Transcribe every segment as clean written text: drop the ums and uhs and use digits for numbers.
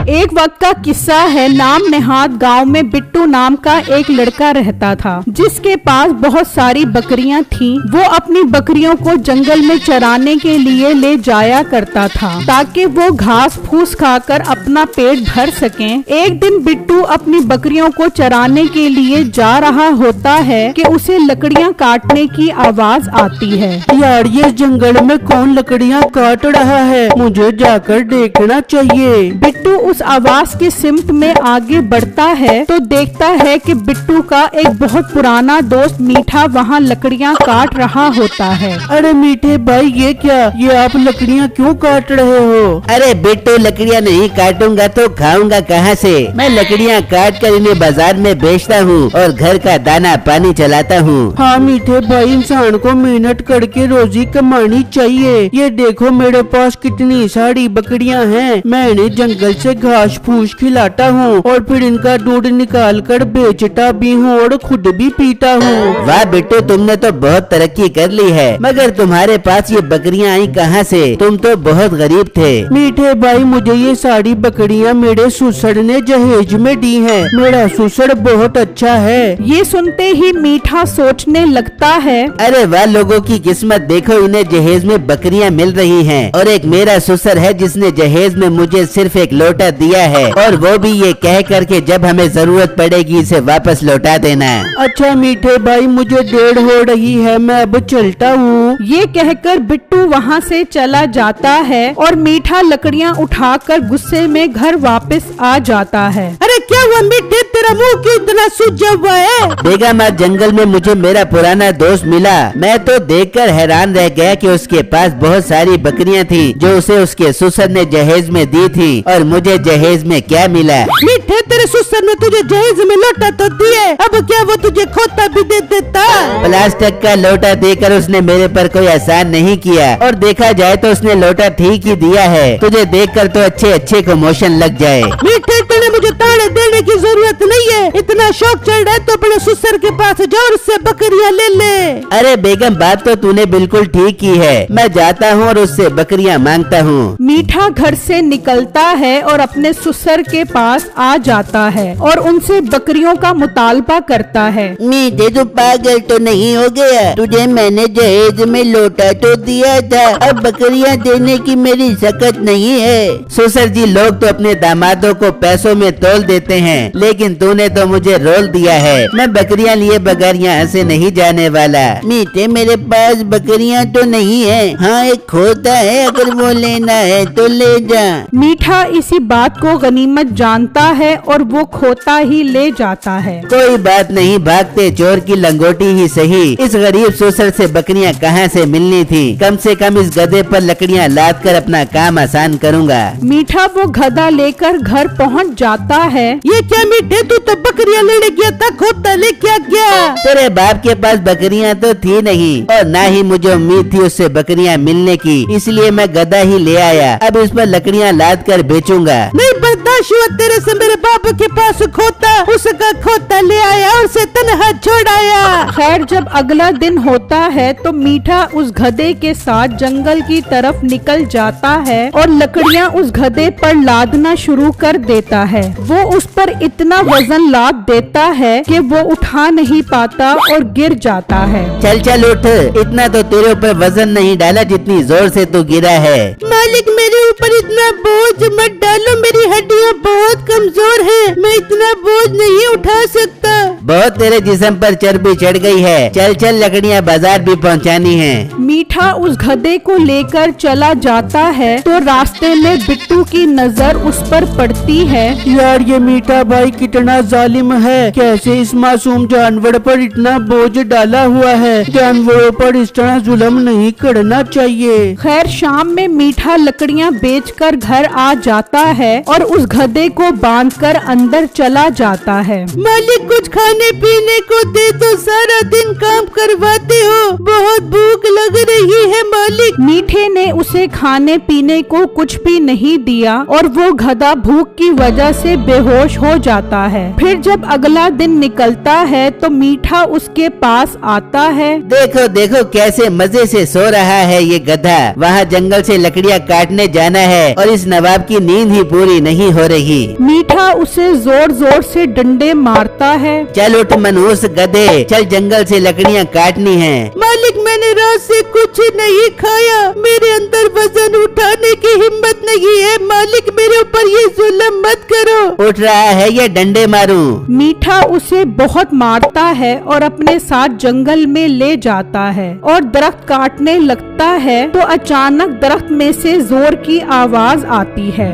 एक वक्त का किस्सा है। नाम नेहात गांव में बिट्टू नाम का एक लड़का रहता था, जिसके पास बहुत सारी बकरियां थीं। वो अपनी बकरियों को जंगल में चराने के लिए ले जाया करता था, ताकि वो घास फूस खाकर अपना पेट भर सकें। एक दिन बिट्टू अपनी बकरियों को चराने के लिए जा रहा होता है कि उसे लकड़ियां काटने की आवाज आती है। यार, ये जंगल में कौन लकड़ियां काट रहा है? मुझे जाकर देखना चाहिए। बिट्टू उस आवाज की सिमत में आगे बढ़ता है तो देखता है कि बिट्टू का एक बहुत पुराना दोस्त मीठा वहाँ लकड़ियाँ काट रहा होता है। अरे मीठे भाई, ये क्या? ये आप लकड़ियाँ क्यों काट रहे हो? अरे बिट्टू, लकड़ियाँ नहीं काटूंगा तो खाऊंगा कहाँ से? मैं लकड़ियाँ काट कर इन्हें बाजार में बेचता हूँ और घर का दाना पानी चलाता हूँ। हाँ मीठे भाई, इंसान को मेहनत करके रोजी कमानी चाहिए। ये देखो मेरे पास कितनी सारी बकरियाँ हैं। मैं इन्हें जंगल से घास फूस खिलाता हूँ और फिर इनका दूध निकाल कर बेचता भी हूँ और खुद भी पीता हूँ। वाह बिट्टू, तुमने तो बहुत तरक्की कर ली है। मगर तुम्हारे पास ये बकरियाँ आई कहाँ से? तुम तो बहुत गरीब थे। मीठे भाई, मुझे ये सारी बकरियाँ मेरे ससुर ने जहेज में दी हैं। मेरा ससुर बहुत अच्छा है। ये सुनते ही मीठा सोचने लगता है, अरे वाह, लोगों की किस्मत देखो, इन्हें जहेज में बकरियाँ मिल रही हैं। और एक मेरा ससुर है जिसने जहेज में मुझे सिर्फ एक लोटा दिया है, और वो भी ये कह करके जब हमें जरूरत पड़ेगी इसे वापस लौटा देना। अच्छा मीठे भाई, मुझे देर हो रही है, मैं अब चलता हूँ। ये कहकर बिट्टू वहाँ से चला जाता है और मीठा लकड़ियाँ उठाकर गुस्से में घर वापस आ जाता है। अरे क्या हुआ मीठे, तेरा मुंह क्यों इतना सूजा हुआ है? बेगम, आज जंगल में मुझे मेरा पुराना दोस्त मिला। मैं तो देखकर हैरान रह गया कि उसके पास बहुत सारी बकरियां थी जो उसे उसके ससुर ने जहेज में दी थी, और मुझे जहेज में क्या मिला? मीठे, तेरे ससुर ने तुझे जहेज में लोटा तो दिए, अब क्या वो तुझे खोता भी दे देता? प्लास्टिक का लोटा देकर उसने मेरे पर कोई एहसान नहीं किया, और देखा जाए तो उसने लोटा ठीक ही दिया है। तुझे देखकर तो अच्छे अच्छे को मोशन लग जाए। मीठे, तेरे मुझे ताड़े देने की जरूरत नहीं है। इतना शौक चढ़ रहा है तो अपने ससुर के पास जाओ और उससे बकरियां ले ले। अरे बेगम, बात तो तूने बिल्कुल ठीक की है। मैं जाता हूँ और उससे बकरियां मांगता हूँ। मीठा घर से निकलता है और अपने ससुर के पास आ जाता है और उनसे बकरियों का मुतालबा करता है। मीठे, तू पागल तो नहीं हो गया? तुझे मैंने जहेज में लोटा तो दिया था, अब बकरियां देने की मेरी सकत नहीं है। ससुर जी, लोग तो अपने दामादों को पैसों में तोल देते हैं, लेकिन तूने तो मुझे रोल दिया है। मैं बकरियां लिए बगैर यहाँ से नहीं जाने वाला। मीठे, मेरे पास बकरियां तो नहीं है। हाँ, एक खोता है, अगर वो लेना है तो ले जा। मीठा इसी बात को गनीमत जानता है और वो खोता ही ले जाता है। कोई बात नहीं, भागते चोर की लंगोटी ही सही। इस गरीब ससुर से बकरियां कहाँ से मिलनी थी? कम से कम इस गधे पर लकड़ियां लाद कर अपना काम आसान करूँगा। मीठा वो गधा लेकर घर पहुँच जाता है। ये क्या मीठे, तू तो बकरियां लेने गया था, खोता ले क्या गया? तेरे बाप के पास बकरियां तो थी नहीं, और ना ही मुझे उम्मीद थी उससे बकरियां मिलने की, इसलिए मैं गधा ही ले आया। अब इस पर लकड़ियां लाद कर बेचूंगा। नहीं बर्दाश्त हुआ तेरे से। मेरे बाप के पास खोता, उसका खोता ले आया और उसे तन्हा छोड़ाया। खैर, जब अगला दिन होता है तो मीठा उस गधे के साथ जंगल की तरफ निकल जाता है और लकड़ियां उस गधे पर लादना शुरू कर देता है। वो उस पर इतना वजन लाद देता है कि वो उठा नहीं पाता और गिर जाता है। चल चल उठ, इतना तो तेरे ऊपर वजन नहीं डाला जितनी जोर से तू गिरा है। मालिक, मेरे ऊपर इतना बोझ मत डालो, मेरी हड्डियाँ बहुत कमजोर है, मैं इतना बोझ नहीं उठा सकता। बहुत तेरे जिस्म पर चर्बी चढ़ गई है। चल चल, लकड़ियाँ बाजार भी पहुँचानी है। मीठा उस गधे को लेकर चला जाता है तो रास्ते में बिट्टू की नजर उस पर पड़ती है। यार, ये मीठा भाई कितना जालिम है। कैसे इस मासूम जानवर पर इतना बोझ डाला हुआ है? जानवरों पर इस तरह जुल्म नहीं करना चाहिए। खैर, शाम में मीठा लकड़ियाँ बेचकर घर आ जाता है और उस गधे को बांधकर अंदर चला जाता है। मालिक, कुछ खाने पीने को दे दो, सारा दिन काम करवाते हो, बहुत भूख लग रही है मालिक। मीठे ने उसे खाने पीने को कुछ भी नहीं दिया और वो गधा भूख की वजह से बेहोश हो जाता है। फिर जब अगला दिन निकलता है तो मीठा उसके पास आता है। देखो देखो कैसे मजे से सो रहा है ये गधा। वहाँ जंगल से लकड़ियाँ काटने जाना है और इस नवाब की नींद ही पूरी नहीं हो रही। मीठा उसे जोर जोर से डंडे मारता है। चल उठ मनहूस गधे, चल जंगल से लकड़ियाँ काटनी है। मालिक मैंने रात से कुछ नहीं खाया, मेरे अंदर वजन उठाने की हिम्मत नहीं है। मालिक मेरे ऊपर ये जुल्म मत करो। उठ रहा है ये डंडे मारूं। मीठा उसे बहुत मारता है और अपने साथ जंगल में ले जाता है और दरख्त काटने लगता है तो अचानक दरख्त में से जोर की आवाज आती है।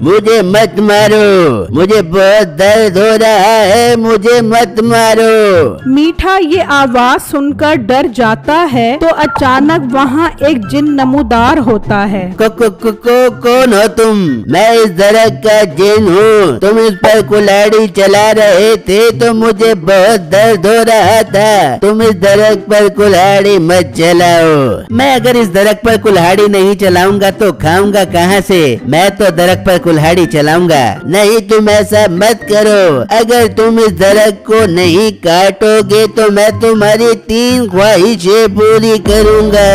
मुझे मत मारो, मुझे बहुत दर्द हो रहा है, मुझे मत मारो। मीठा ये आवाज सुनकर डर जाता है तो अचानक वहाँ एक जिन नमूदार होता है। कौन हो तुम? मैं इस दरख्त का जिन हूँ। तुम इस पर कुल्हाड़ी चला रहे थे तो मुझे बहुत दर्द हो रहा था। तुम इस दरख्त पर कुल्हाड़ी मत चलाओ। मैं अगर इस दरख्त पर कुल्हाड़ी नहीं चलाऊंगा तो खाऊंगा कहाँ से? मैं तो दरख्त पर कुल्हाड़ी चलाऊंगा। नहीं तुम ऐसा मत करो। अगर तुम इस दरख्त को नहीं काटोगे तो मैं तुम्हारी 3 ख्वाहिशें पूरी करूंगा।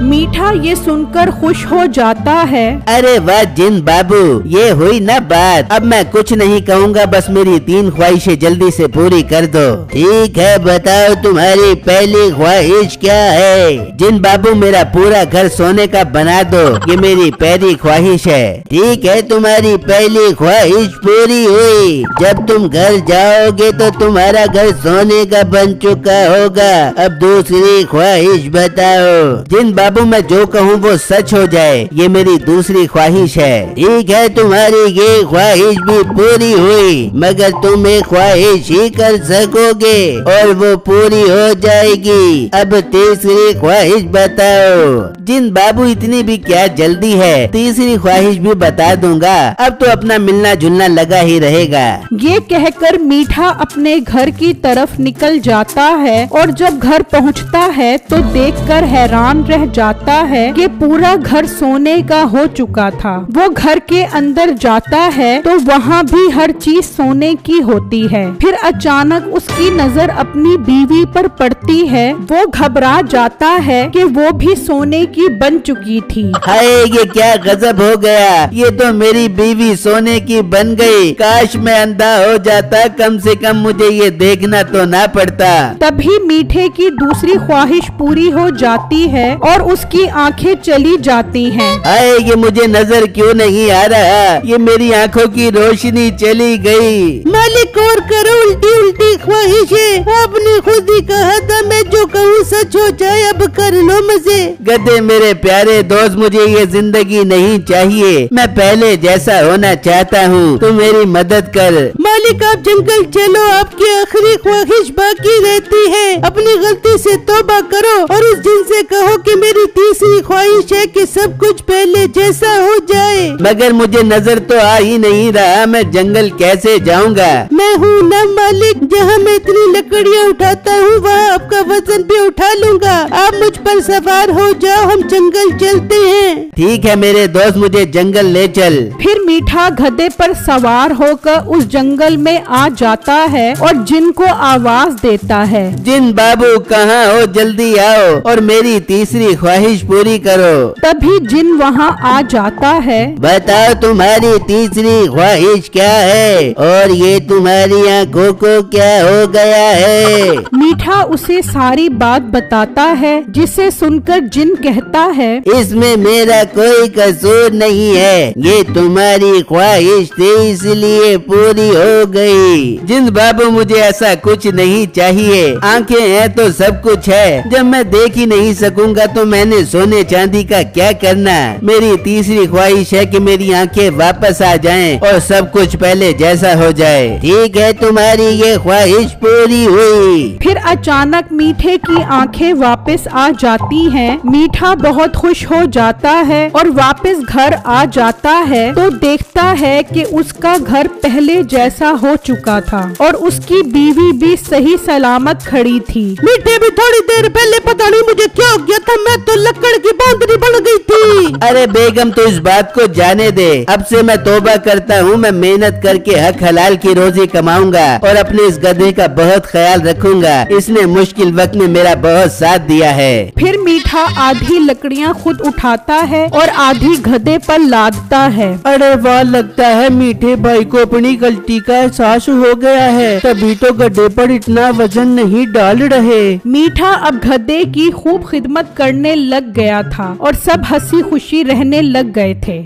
मीठा ये सुनकर खुश हो जाता है। अरे वाह जिन बाबू, ये हुई ना बात। अब मैं कुछ नहीं कहूँगा, बस मेरी 3 ख्वाहिशें जल्दी से पूरी कर दो। ठीक है बताओ तुम्हारी पहली ख्वाहिश क्या है? जिन बाबू मेरा पूरा घर सोने का बना दो, ये मेरी पहली ख्वाहिश है। ठीक है तुम्हारी पहली ख्वाहिश पूरी हुई। जब तुम घर जाओगे तो तुम्हारा घर सोने का बन चुका होगा। अब दूसरी ख्वाहिश बताओ। जिन बाबू मैं जो कहूँ वो सच हो जाए, ये मेरी दूसरी ख्वाहिश है। ठीक है तुम्हारी ये ख्वाहिश भी पूरी हुई, मगर तुम एक ख्वाहिश ही कर सकोगे और वो पूरी हो जाएगी। अब तीसरी ख्वाहिश बताओ। जिन बाबू इतनी भी क्या जल्दी है, तीसरी ख्वाहिश भी बता दूंगा। अब तो अपना मिलना जुलना लगा ही रहेगा। ये कहकर मीठा अपने घर की तरफ निकल जाता है और जब घर पहुंचता है तो देखकर हैरान रह जाता है कि पूरा घर सोने का हो चुका था। वो घर के अंदर जाता है तो वहाँ भी हर चीज सोने की होती है। फिर अचानक उसकी नजर अपनी बीवी पर पड़ती है। वो घबरा जाता है कि वो भी सोने की बन चुकी थी। हाय ये क्या गजब हो गया, ये तो मेरी बीवी सोने की बन गई। काश मैं अंधा हो जाता, कम से कम मुझे ये देखना तो ना पड़ता। तभी मीठे की दूसरी ख्वाहिश पूरी हो जाती है और उसकी आंखें चली जाती हैं। हाय ये मुझे नजर क्यों नहीं आ रहा, ये मेरी आंखों की रोशनी चली गई। मालिक और करो उल्टी उल्टी ख्वाहिशें। आपने खुद ही कहा था मैं जो कहूँ सच हो जाए, अब कर लो मजे। गधे मेरे प्यारे दोस्त, मुझे ये जिंदगी नहीं चाहिए। मैं पहले जैसा होना चाहता हूँ, तू मेरी मदद कर। मालिक आप जंगल चलो, आपकी आखिरी ख्वाहिश बाकी रहती है। अपनी गलती से तौबा करो और उस जिन से कहो कि मेरी तीसरी ख्वाहिश है कि सब कुछ पहले जैसा हो जाए। मगर मुझे नजर तो आ ही नहीं रहा, मैं जंगल कैसे जाऊंगा? मैं हूँ ना मालिक, जहाँ मैं इतनी लकड़ियाँ उठाता हूँ वहाँ आपका वजन भी उठा लूंगा। आप मुझ पर सवार हो जाओ, हम जंगल चलते हैं। ठीक है मेरे दोस्त, मुझे जंगल ले चल। फिर मीठा गधे पर सवार होकर उस जंगल में आ जाता है और जिन को आवाज देता है। जिन बाबू कहाँ हो, जल्दी आओ और मेरी तीसरी ख्वाहिश पूरी करो। तभी जिन वहाँ आ जाता है। बताओ तुम्हारी तीसरी ख्वाहिश क्या है और ये तुम्हारी आंखों को क्या हो गया है? मीठा उसे सारी बात बताता है, जिसे सुनकर जिन कहता है, इसमें मेरा कोई कसूर नहीं है, ये तुम्हारी ख्वाहिश थी इसलिए पूरी हो गई। जिन बाबू मुझे ऐसा कुछ नहीं चाहिए, आंखें हैं तो सब कुछ है। जब मैं देख ही नहीं सकूंगा तो मैंने सोने चांदी का क्या करना। मेरी तीसरी ख्वाहिश है कि मेरी आंखें वापस आ जाएं और सब कुछ पहले जैसा हो जाए। ठीक है तुम्हारी ये ख्वाहिश पूरी हुई। फिर अचानक मीठे की आंखें वापस आ जाती हैं। मीठा बहुत खुश हो जाता है और वापस घर आ जाता है तो देख देखता है कि उसका घर पहले जैसा हो चुका था और उसकी बीवी भी सही सलामत खड़ी थी। मीठे भी थोड़ी देर पहले पता नहीं मुझे क्या हो गया था, मैं तो लकड़ की बांदरी बन गई थी। अरे बेगम तो इस बात को जाने दे, अब से मैं तौबा करता हूँ, मैं मेहनत करके हक हलाल की रोजी कमाऊंगा और अपने इस गधे का बहुत ख्याल रखूंगा। इसने मुश्किल वक्त में मेरा बहुत साथ दिया है। फिर मीठा आधी लकड़ियाँ खुद उठाता है और आधी गधे पर लादता है। अरे वाह, लगता है मीठे भाई को अपनी गलती का एहसास हो गया है, तभी तो गड्ढे पर इतना वजन नहीं डाल रहे। मीठा अब गधे की खूब खिदमत करने लग गया था और सब हंसी खुशी रहने लग गए थे।